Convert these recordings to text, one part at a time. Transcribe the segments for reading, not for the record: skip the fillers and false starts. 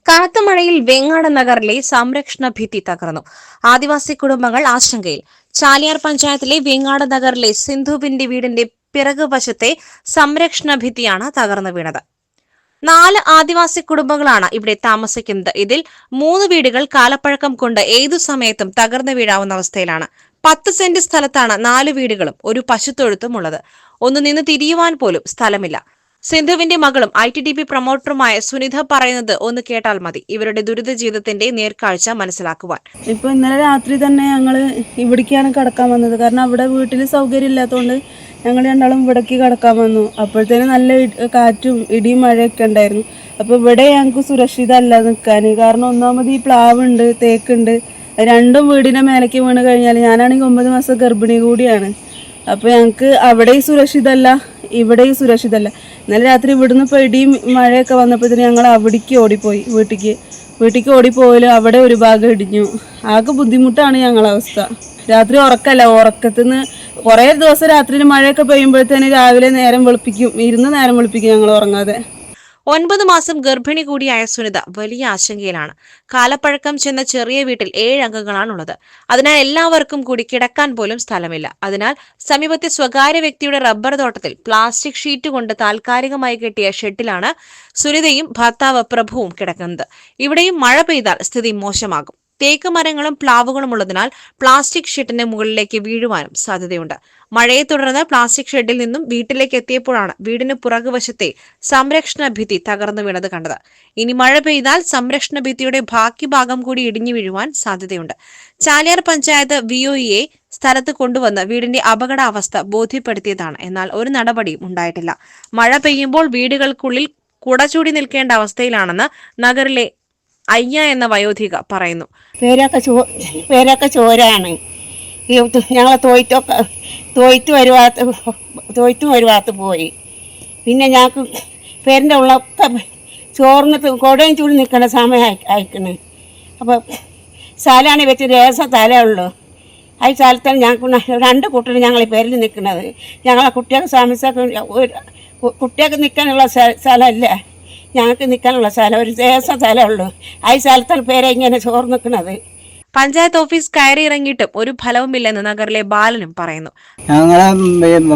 കനത്ത മഴയിൽ വെങ്ങാട് നഗറിലെ സംരക്ഷണ ഭിത്തി തകർന്നു. ആദിവാസി കുടുംബങ്ങൾ ആശങ്കയിൽ. ചാലിയാർ പഞ്ചായത്തിലെ വെങ്ങാട് നഗറിലെ സിന്ധുവിന്റെ വീടിന്റെ പിറകുവശത്തെ സംരക്ഷണ ഭിത്തിയാണ് തകർന്നു വീണത്. 4 ആദിവാസി കുടുംബങ്ങളാണ് ഇവിടെ താമസിക്കുന്നത്. ഇതിൽ 3 വീടുകൾ കാലപ്പഴക്കം കൊണ്ട് ഏതു സമയത്തും തകർന്നു വീഴാവുന്ന അവസ്ഥയിലാണ്. 10 സെന്റ് സ്ഥലത്താണ് 4 വീടുകളും ഒരു പശുത്തൊഴുത്തും ഉള്ളത്. ഒന്ന് നിന്ന് തിരിയുവാൻ പോലും സ്ഥലമില്ല. സിന്ധുവിന്റെ മകളും ITDP പ്രൊമോട്ടറുമായ സുനിധ പറയുന്നത് ഒന്ന് കേട്ടാൽ മതി, ഇവരുടെ ദുരിത ജീവിതത്തിന്റെ നേർക്കാഴ്ച മനസ്സിലാക്കുവാൻ. ഇപ്പൊ ഇന്നലെ രാത്രി തന്നെ ഞങ്ങള് ഇവിടേക്കാണ് കിടക്കാൻ വന്നത്. കാരണം അവിടെ വീട്ടിൽ സൗകര്യം ഇല്ലാത്തതുകൊണ്ട് ഞങ്ങൾ രണ്ടാളും ഇവിടേക്ക് കിടക്കാൻ വന്നു. അപ്പോഴത്തേന് നല്ല കാറ്റും ഇടിയും മഴയൊക്കെ ഉണ്ടായിരുന്നു. അപ്പോൾ ഇവിടെ ഞങ്ങൾക്ക് സുരക്ഷിതമല്ല നിൽക്കാൻ. കാരണം ഒന്നാമത് ഈ പ്ലാവുണ്ട്, തേക്കുണ്ട്, രണ്ടും വീടിന്റെ മേലേക്ക് വീണ് കഴിഞ്ഞാൽ ഞാനാണെങ്കിൽ 9 മാസം ഗർഭിണി കൂടിയാണ്. അപ്പോൾ ഞങ്ങൾക്ക് അവിടെയും സുരക്ഷിതമല്ല, ഇവിടെയും സുരക്ഷിതമല്ല. ഇന്നലെ രാത്രി ഇവിടുന്ന് ഇപ്പോൾ ഇടിയും മഴയൊക്കെ വന്നപ്പോഴത്തേന് ഞങ്ങൾ അവിടേക്ക് ഓടിപ്പോയി. വീട്ടിലേക്ക് ഓടിപ്പോയാലും അവിടെ ഒരു ഭാഗം ഇടിഞ്ഞു. ആകെ ബുദ്ധിമുട്ടാണ് ഞങ്ങളെ അവസ്ഥ. രാത്രി ഉറക്കല്ല, ഉറക്കത്തുനിന്ന് കുറേ ദിവസം രാത്രിയിൽ മഴയൊക്കെ പെയ്യുമ്പോഴത്തേന് രാവിലെ നേരം വെളുപ്പിക്കും ഞങ്ങൾ ഉറങ്ങാതെ. 9 മാസം ഗർഭിണി കൂടിയായ സുനിത വലിയ ആശങ്കയിലാണ്. കാലപ്പഴക്കം ചെന്ന ചെറിയ വീട്ടിൽ 7 അംഗങ്ങളാണുള്ളത്. അതിനാൽ എല്ലാവർക്കും കൂടി കിടക്കാൻ പോലും സ്ഥലമില്ല. അതിനാൽ സമീപത്തെ സ്വകാര്യ വ്യക്തിയുടെ റബ്ബർ തോട്ടത്തിൽ പ്ലാസ്റ്റിക് ഷീറ്റ് കൊണ്ട് താൽക്കാലികമായി കെട്ടിയ ഷെഡിലാണ് സുനിതയും ഭർത്താവ് പ്രഭുവും കിടക്കുന്നത്. ഇവിടെയും മഴ പെയ്താൽ സ്ഥിതി മോശമാകും. തേക്ക് മരങ്ങളും പ്ലാവുകളും ഉള്ളതിനാൽ പ്ലാസ്റ്റിക് ഷെഡിന് മുകളിലേക്ക് വീഴുവാനും സാധ്യതയുണ്ട്. മഴയെ തുടർന്ന് പ്ലാസ്റ്റിക് ഷെഡിൽ നിന്നും വീട്ടിലേക്ക് എത്തിയപ്പോഴാണ് വീടിന് പുറകുവശത്തെ സംരക്ഷണ ഭിത്തി തകർന്നു വീണത് കണ്ടത്. ഇനി മഴ പെയ്താൽ സംരക്ഷണ ഭിത്തിയുടെ ബാക്കി ഭാഗം കൂടി ഇടിഞ്ഞു വീഴുവാൻ സാധ്യതയുണ്ട്. ചാലിയാർ പഞ്ചായത്ത് VOE സ്ഥലത്ത് കൊണ്ടുവന്ന് വീടിന്റെ അപകടാവസ്ഥ ബോധ്യപ്പെടുത്തിയതാണ്. എന്നാൽ ഒരു നടപടിയും ഉണ്ടായിട്ടില്ല. മഴ പെയ്യുമ്പോൾ വീടുകൾക്കുള്ളിൽ കുടചൂടി നിൽക്കേണ്ട അവസ്ഥയിലാണെന്ന് നഗറിലെ അയ്യ എന്ന വയോധിക പറയുന്നു. പേരൊക്കെ ചോരാണ്. ഞങ്ങളെ തൊയ്ത്തും ഒരു ഭാഗത്ത് പോയി. പിന്നെ ഞങ്ങൾക്ക് പേരിൻ്റെ ഉള്ളൊക്കെ ചോർന്നിട്ട് കൊടയും ചൂടി നിൽക്കേണ്ട സമയം അയക്കണ്. അപ്പോൾ സ്ഥലമാണ് വെച്ച് രേസം സ്ഥലമുള്ളൂ. ആ സ്ഥലത്താണ് ഞങ്ങൾക്ക് 2 കുട്ടികൾ ഞങ്ങൾ ഈ പേരിൽ നിൽക്കുന്നത്. ഞങ്ങളെ കുട്ടികൾക്ക് കുട്ടികൾക്ക് നിൽക്കാനുള്ള സ്ഥലമല്ല, ഞങ്ങൾക്ക് നിൽക്കാനുള്ള സ്ഥലം ഒരു സ്ഥലമുള്ളൂ. ആ സ്ഥലത്താണ് പേരെ ഇങ്ങനെ ചോർന്ന് നിൽക്കുന്നത്. പഞ്ചായത്ത് ഓഫീസ് കയറി ഇറങ്ങിയിട്ടും ഒരു ഫലവുമില്ലെന്ന് നഗറിലെ ബാലനും പറയുന്നു. ഞങ്ങളെ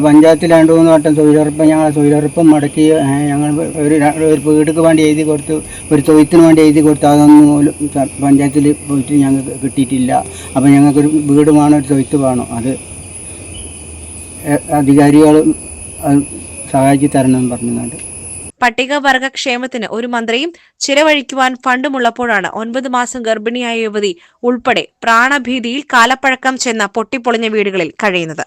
പഞ്ചായത്തിൽ 2-3 വട്ടം തൊഴിലുറപ്പ് മുടക്കി ഞങ്ങൾ ഒരു വീടിക്ക് വേണ്ടി എഴുതി കൊടുത്തു, ഒരു തൊഴുത്തിന് വേണ്ടി എഴുതി കൊടുത്തു. അതൊന്നും പഞ്ചായത്തിൽ പോയിട്ട് ഞങ്ങൾക്ക് കിട്ടിയിട്ടില്ല. അപ്പം ഞങ്ങൾക്കൊരു വീട് വേണം, ഒരു തൊഴുത്ത് വേണം. അത് അധികാരികൾ സഹായിച്ചു തരണമെന്ന് പറഞ്ഞുകൊണ്ട് പട്ടികവർഗ ക്ഷേമത്തിന് ഒരു മന്ത്രിയും ചിലവഴിക്കുവാൻ ഫണ്ടുമുള്ളപ്പോഴാണ് 9 മാസം ഗർഭിണിയായ യുവതി ഉൾപ്പെടെ പ്രാണഭീതിയിൽ കാലപ്പഴക്കം ചെന്ന പൊട്ടിപ്പൊളിഞ്ഞ വീടുകളിൽ കഴിയുന്നത്.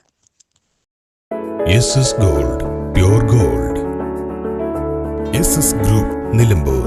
Gold, pure gold. Group Nilambur.